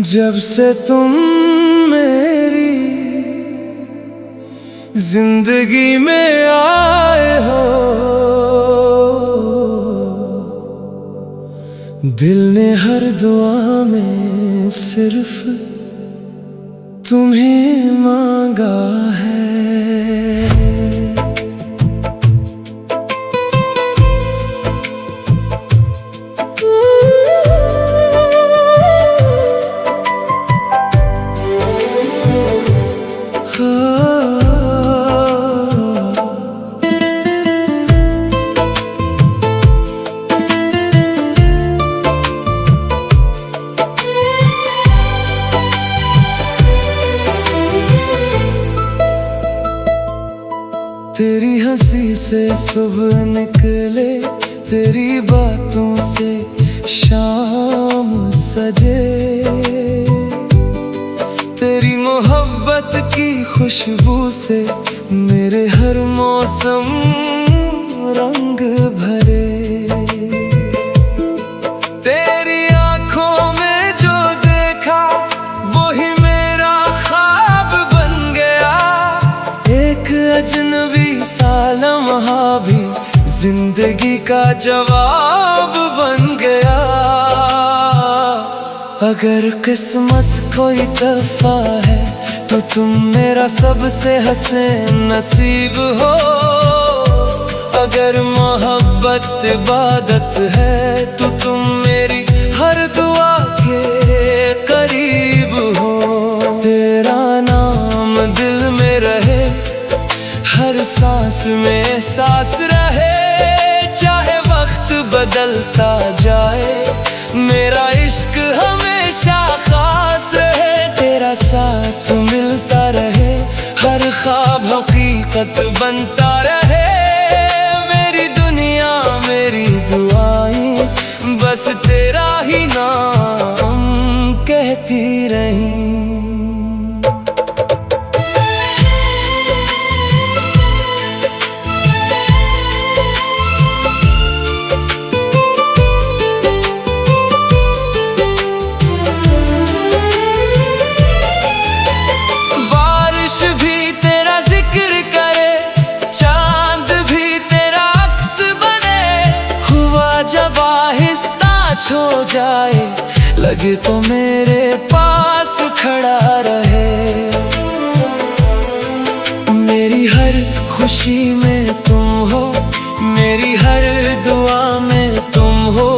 जब से तुम मेरी जिंदगी में आए हो, दिल ने हर दुआ में सिर्फ तुम्हें मांगा है। तेरी हंसी से सुबह निकले, तेरी बातों से शाम सजे, तेरी मोहब्बत की खुशबू से मेरे हर मौसम रंग भरे। तेरी आंखों में जो देखा वही मेरा ख्वाब बन गया, एक अजनबी सा लम्हा भी जिंदगी का जवाब बन गया। अगर किस्मत कोई तोहफा है तो तुम मेरा सबसे हसीन नसीब हो। अगर मोहब्बत इबादत है तो तुम मेरी हर दुआ के करीब हो। तेरा नाम दिल में रहे, हर सांस में एहसास रहे, चाहे वक्त बदलता जाए मेरा इश्क हमेशा खास रहे। तेरा साथ मिलता रहे, हर ख्वाब हकीकत बनता रहे, मेरी दुनिया मेरी दुआएं बस तेरा ही नाम कहती रहीं। हो जाए लगे तो मेरे पास खड़ा रहे, मेरी हर खुशी में तुम हो, मेरी हर दुआ में तुम हो।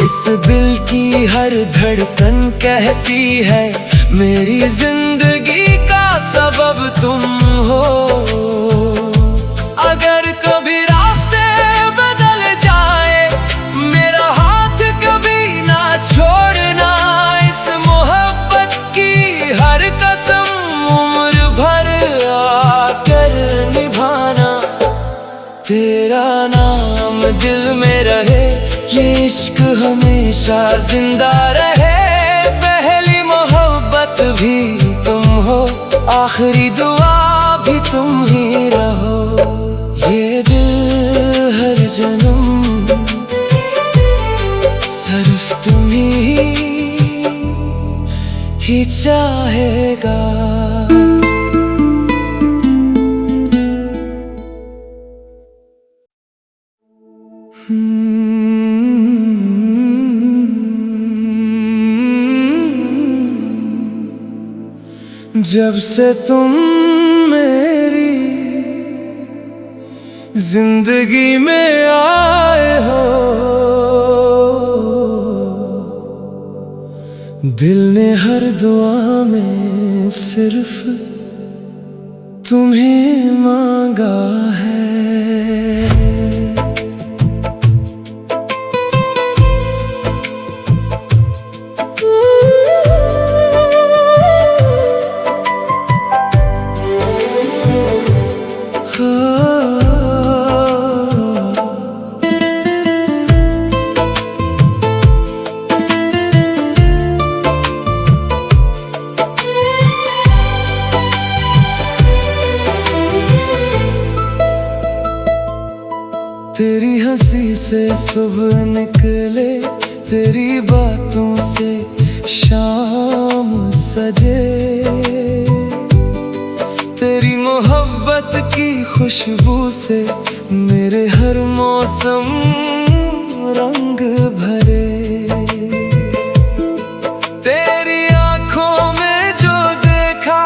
इस दिल की हर धड़कन कहती है मेरी जिंदगी का सबब तुम हो। अगर कभी रास्ते बदल जाए मेरा हाथ कभी ना छोड़ना, इस मोहब्बत की हर कसम उम्र भर आकर निभाना। तेरा नाम दिल में रहे, ये इश्क हमेशा जिंदा रहे, पहली मोहब्बत भी तुम हो, आखिरी दुआ भी तुम ही रहो। ये दिल हर जन्म सिर्फ तुम ही चाहेगा। जब से तुम मेरी जिंदगी में आए हो, दिल ने हर दुआ में सिर्फ तुम्हें मांगा है। तेरी हंसी से सुबह निकले, तेरी बातों से शाम सजे, तेरी मोहब्बत की खुशबू से मेरे हर मौसम रंग भरे। तेरी आंखों में जो देखा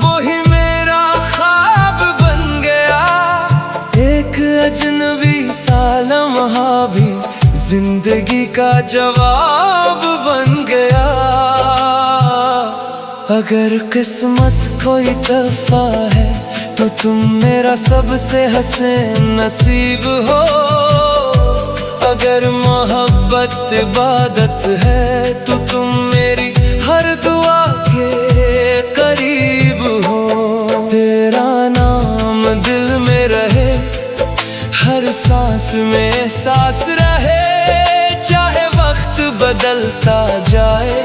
वही मेरा ख्वाब बन गया, एक अजनबी सा लम्हा भी जिंदगी का जवाब बन गया। अगर किस्मत कोई तोहफा है तो तुम मेरा सबसे हसीन नसीब हो। अगर मोहब्बत इबादत है तो तुम मेरी हर दुआ के करीब हो। तेरा नाम दिल में रहे, हर सांस में एहसास रहे, चाहे वक्त बदलता जाए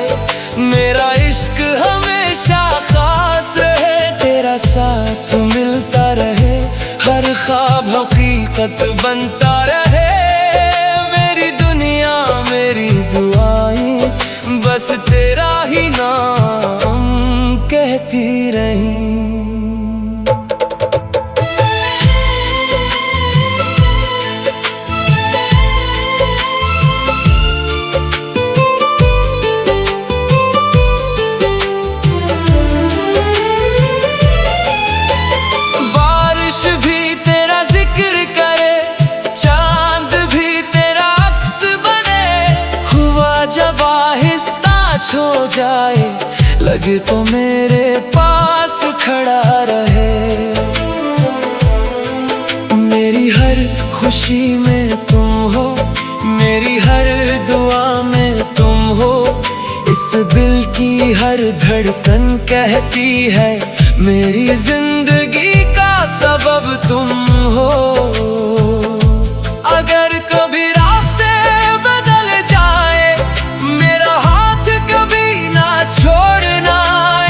मेरा इश्क हमेशा खास रहे। तेरा साथ मिलता रहे, हर ख्वाब हकीकत बनता रहे, मेरी दुनिया मेरी दुआएं बस तेरा ही नाम कहती रही। हो जाए लगे तो मेरे पास खड़ा रहे, मेरी हर खुशी में तुम हो, मेरी हर दुआ में तुम हो। इस दिल की हर धड़कन कहती है मेरी जिंदगी का सबब तुम हो। अगर कभी रास्ते बदल जाए मेरा हाथ कभी ना छोड़ना,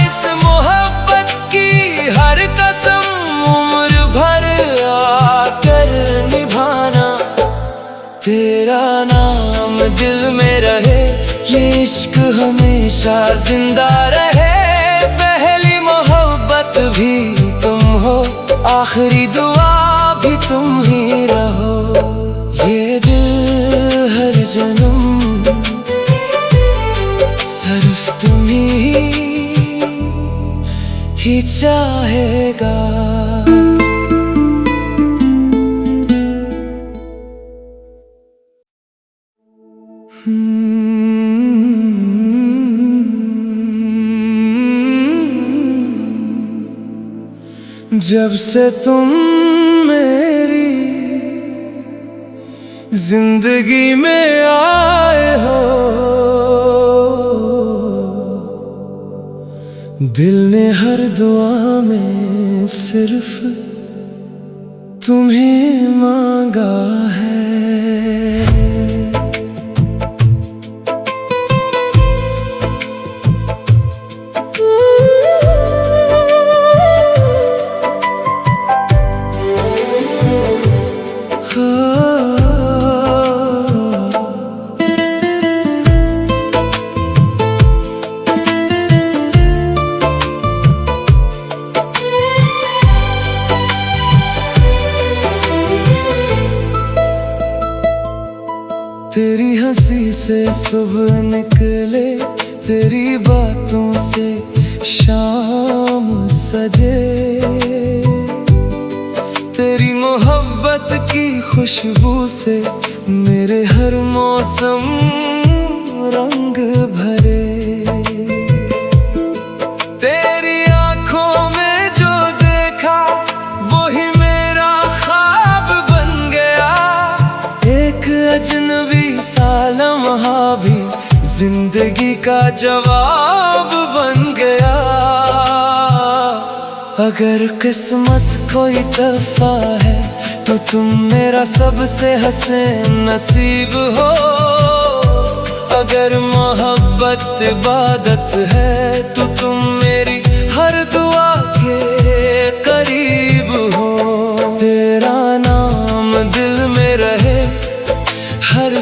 इस मोहब्बत की हर कसम उम्र भर आकर निभाना। तेरा नाम दिल में रहे, ये इश्क हमेशा जिंदा रहे, पहली मोहब्बत भी तुम हो, आखिरी दुआ भी तुम ही रहो। ये दिल हर जन्म सिर्फ तुम ही चाहेगा। जब से तुम मेरी जिंदगी में आए हो, दिल ने हर दुआ में सिर्फ तुम्हें मांगा है। तेरी हंसी से सुबह निकले, तेरी बातों से शाम सजे, तेरी मोहब्बत की खुशबू से मेरे हर मौसम रंग भरे। तेरी आंखों में जो देखा वही मेरा ख्वाब बन गया, एक अजनबी सा लम्हा भी जिंदगी का जवाब बन गया। अगर किस्मत कोई तोहफा है तो तुम मेरा सबसे हसीन नसीब हो। अगर मोहब्बत इबादत है तो तुम मेरी हर दुआ के करीब हो। तेरा नाम दिल में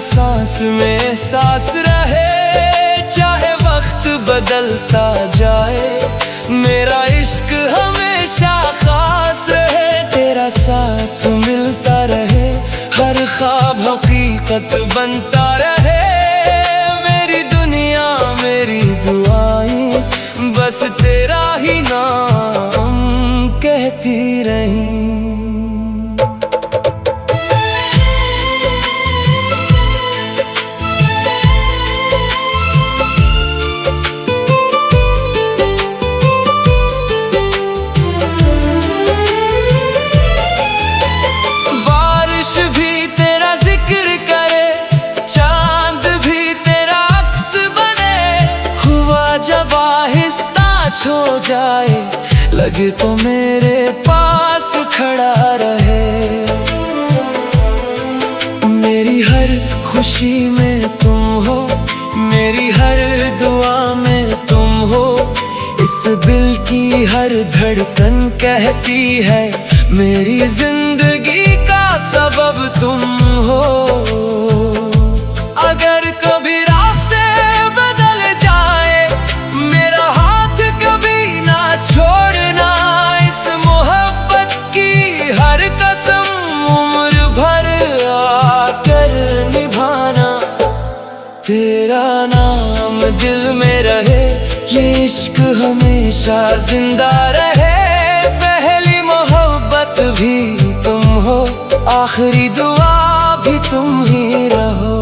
सांस में सांस रहे, चाहे वक्त बदलता जाए, मेरा इश्क हमेशा खास रहे। तेरा साथ मिलता रहे, हर ख्वाब हकीकत बनता रहे, मेरी दुनिया मेरी दुआएं बस तेरा ही नाम कहती रहीं। हो जाए लगे तो मेरे पास खड़ा रहे, मेरी हर खुशी में तुम हो, मेरी हर दुआ में तुम हो, इस दिल की हर धड़कन कहती है मेरी जिंदगी का सबब तुम हो। अगर कभी रास्ते बदल जाए, मेरा हाथ कभी ना छोड़ना, इस मोहब्बत की हर कसम उम्र भर आकर निभाना। तेरा नाम दिल में रहे, ये इश्क हमेशा जिंदा रहे, पहली मोहब्बत भी तुम हो, आखिरी दुआ भी तुम ही रहो।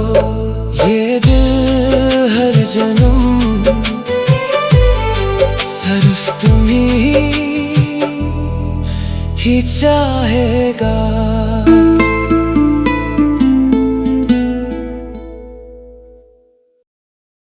ये दिल हर जन्म सिर्फ तुम ही चाहेगा।